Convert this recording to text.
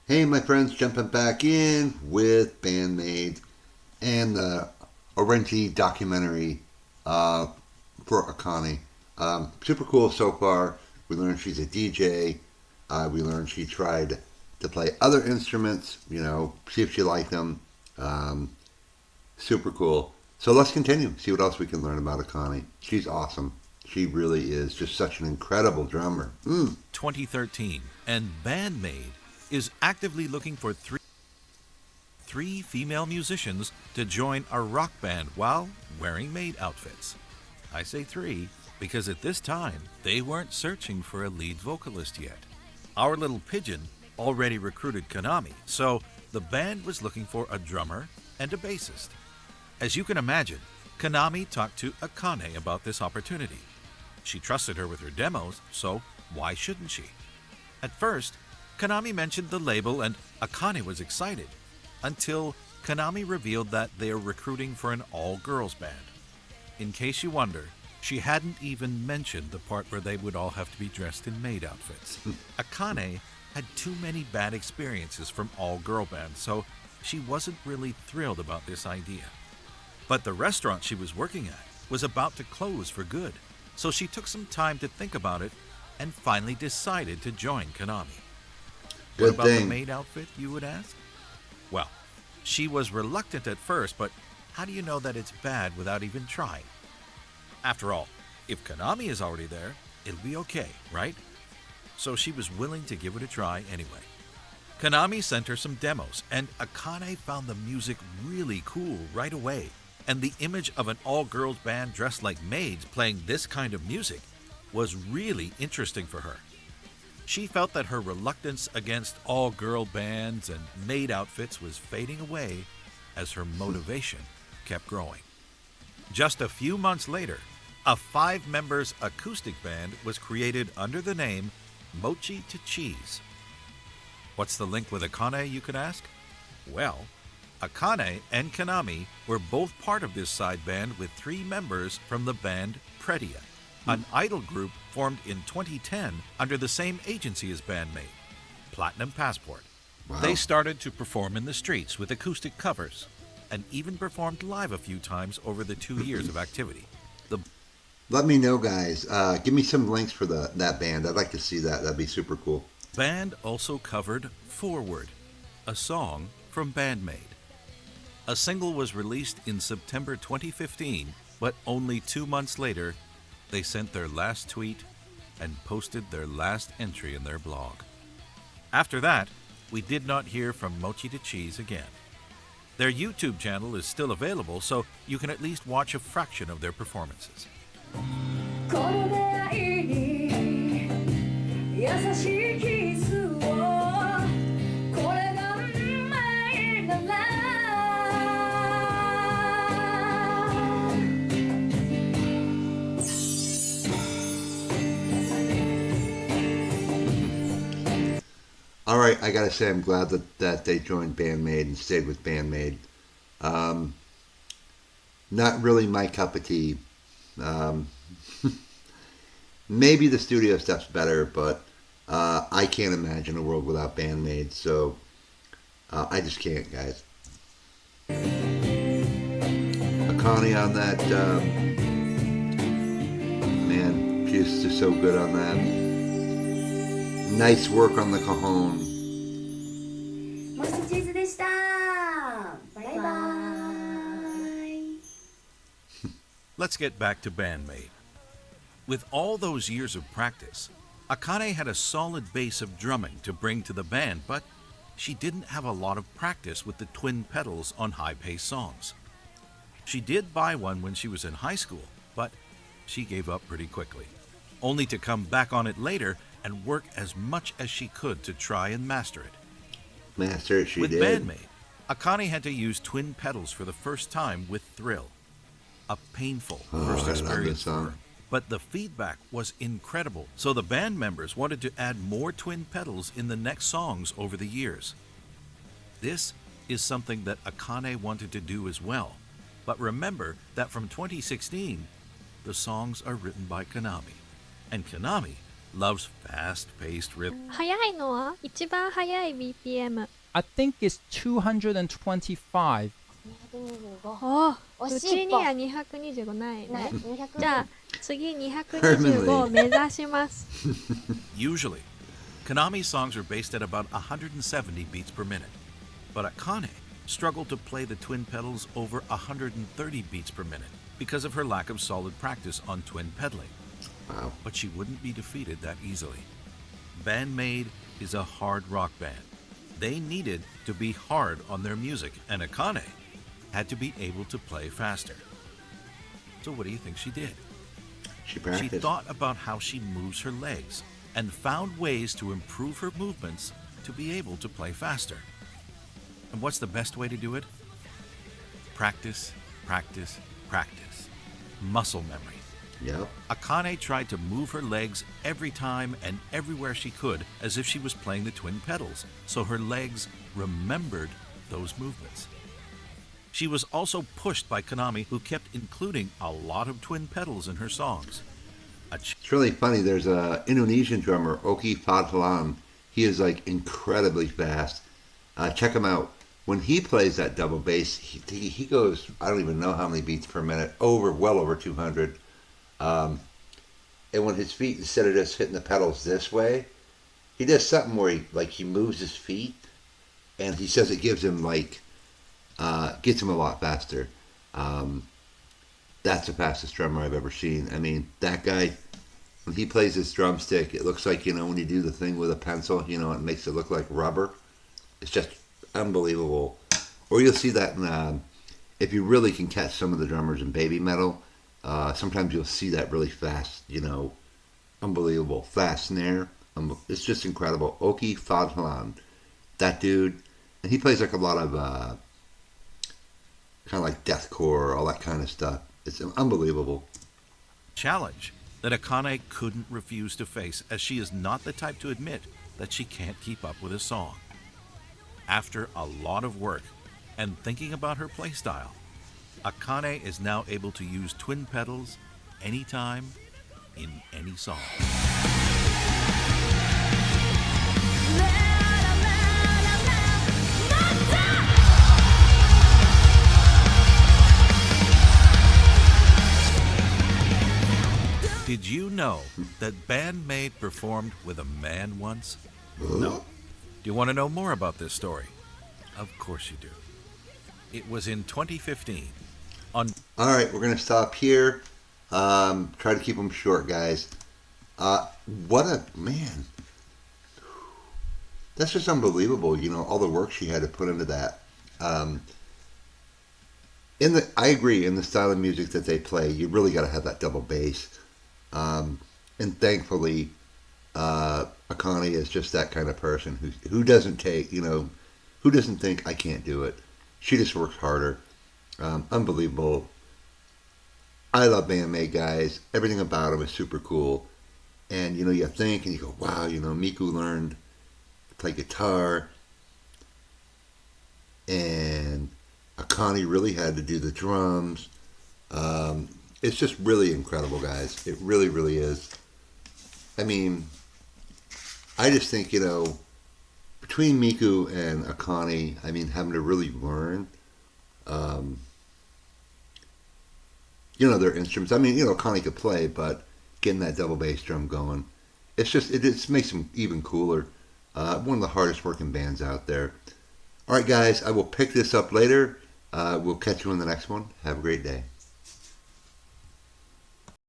Hey, my friends, jumping back in with Band-Maid and the Orenti documentary uh, for Akane. Super cool so far. We learned she's a DJ. We learned she tried to play other instruments, see if she liked them. Um, Super cool. So let's continue, see what else we can learn about Akane. She's awesome. She really is just such an incredible drummer. 2013, and Band-Maid is actively looking for three female musicians to join a rock band while wearing maid outfits. I say three because at this time they weren't searching for a lead vocalist yet. Our little pigeon already recruited Konami, so the band was looking for a drummer and a bassist. As you can imagine, Konami talked to Akane about this opportunity. She trusted her with her demos, so why shouldn't she? At first, Konami mentioned the label and Akane was excited, until Konami revealed that they are recruiting for an all-girls band. In case you wonder, she hadn't even mentioned the part where they would all have to be dressed in maid outfits. Akane had too many bad experiences from all-girl bands, so she wasn't really thrilled about this idea. But the restaurant she was working at was about to close for good, so she took some time to think about it and finally decided to join Konami. What Good about the thing. maid outfit, you would ask? Well, she was reluctant at first, but how do you know that it's bad without even trying? After all, if Konami is already there, it'll be okay, right? So she was willing to give it a try anyway. Konami sent her some demos, and Akane found the music really cool right away. And the image of an all-girls band dressed like maids playing this kind of music was really interesting for her. She felt that her reluctance against all-girl bands and maid outfits was fading away as her motivation kept growing. Just a few months later, a 5-members acoustic band was created under the name Mochi to Cheese. What's the link with Akane, you could ask? Well, Akane and Konami were both part of this side band with 3 members from the band Predia, an idol group formed in 2010 under the same agency as Band-Maid, Platinum Passport. Wow. They started to perform in the streets with acoustic covers and even performed live a few times over the 2 years of activity. The Let me know, guys. Give me some links for that band. I'd like to see that. That'd be super cool. band also covered Forward, a song from Band-Maid. A single was released in September 2015, but only 2 months later, they sent their last tweet and posted their last entry in their blog. After that, we did not hear from Mochi to Cheese again. Their YouTube channel is still available, so you can at least watch a fraction of their performances. この出会いに優しいキスをこれが運命なら All right, I gotta say, I'm glad that they joined Band-Maid and stayed with Band-Maid. Um, Not really my cup of tea. Um, Maybe the studio stuff's better, but I can't imagine a world without Band-Maid, so I just can't, guys. Akane on that, man, she's just so good on that. Nice work on the cajon. もしチーズでした。バイバイ。 Let's get back to Band-Maid. With all those years of practice, Akane had a solid base of drumming to bring to the band, but she didn't have a lot of practice with the twin pedals on high-paced songs. She did buy one when she was in high school, but she gave up pretty quickly, only to come back on it later and work as much as she could to try and master it. Master it, she With did. Band-Maid, Akane had to use twin pedals for the first time with Thrill. A painful Oh, first I love experience this for song. her. But the feedback was incredible, so the band members wanted to add more twin pedals in the next songs over the years. This is something that Akane wanted to do as well. But remember that from 2016, the songs are written by Konami, and Konami loves fast-paced rhythm. 速いのは一番速い BPM。I think it's 225. おう惜しいちには225ないないね。 200じゃあ次225を目指します。Usually, Konami's songs are based at about 170 beats per minute, but Akane struggled to play the twin pedals over 130 beats per minute because of her lack of solid practice on twin pedaling. Wow. But she wouldn't be defeated that easily. Band-Maid is a hard rock band. They needed to be hard on their music, and Akane had to be able to play faster. So what do you think she did? She She practiced. thought about how she moves her legs and found ways to improve her movements to be able to play faster. And what's the best way to do it? Practice, practice, practice. Muscle memory. Yep. Akane tried to move her legs every time and everywhere she could as if she was playing the twin pedals, so her legs remembered those movements. She was also pushed by Konami, who kept including a lot of twin pedals in her songs. It's really funny. There's a Indonesian drummer, Oki Fadlan. He is like incredibly fast. Check him out. When he plays that double bass, he goes, I don't even know how many beats per minute, well over 200. And when his feet, instead of just hitting the pedals this way, he does something where he moves his feet, and he says it gives him gets him a lot faster. That's the fastest drummer I've ever seen. I mean, that guy, when he plays his drumstick, it looks like, when you do the thing with a pencil, it makes it look like rubber. It's just unbelievable. Or you'll see that if you really can catch some of the drummers in baby metal, sometimes you'll see that really fast, unbelievable. Fast snare. It's just incredible. Oki Fadlan. That dude. And he plays a lot of kind of like deathcore, all that kind of stuff. It's unbelievable. Challenge that Akane couldn't refuse to face, as she is not the type to admit that she can't keep up with a song. After a lot of work and thinking about her playstyle, Akane is now able to use twin pedals anytime in any song. Did you know that Band-Maid performed with a man once? No. Do you want to know more about this story? Of course you do. It was in 2015 on... All right, we're going to stop here. Try to keep them short, guys. What a... Man. That's just unbelievable, all the work she had to put into that. I agree, in the style of music that they play, you really got to have that double bass. And thankfully, Akane is just that kind of person who doesn't take, who doesn't think I can't do it. She just works harder. Unbelievable. I love Band-Maid, guys. Everything about them is super cool. And, you think and you go, wow, Miku learned to play guitar. And Akane really had to do the drums. It's just really incredible, guys. It really, really is. I mean, I just think, between Miku and Akane, having to really learn, their instruments. Akane could play, but getting that double bass drum going, it just makes them even cooler. One of the hardest working bands out there. All right, guys, I will pick this up later. We'll catch you in the next one. Have a great day.